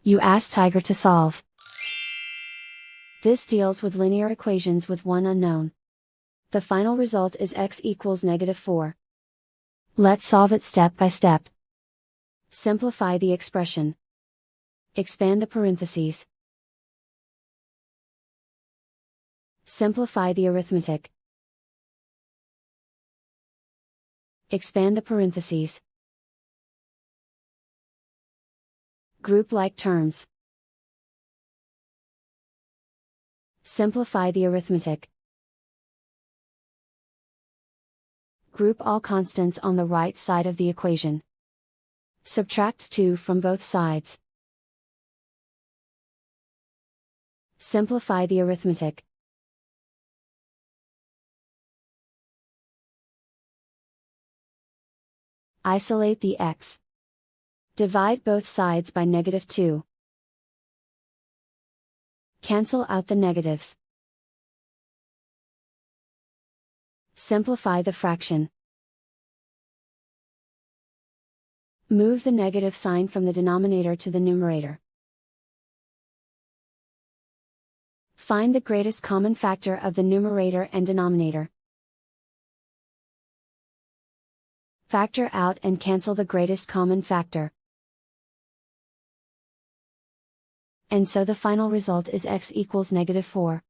You ask Tiger to solve. This deals with linear equations with one unknown. The final result is x equals -4. Let's solve it step by step. Simplify the expression. Expand the parentheses. Simplify the arithmetic. Expand the parentheses. Group like terms. Simplify the arithmetic. Group all constants on the right side of the equation. Subtract 2 from both sides. Simplify the arithmetic. Isolate the x. Divide both sides by -2. Cancel out the negatives. Simplify the fraction. Move the negative sign from the denominator to the numerator. Find the greatest common factor of the numerator and denominator. Factor out and cancel the greatest common factor. And so the final result is x equals -4.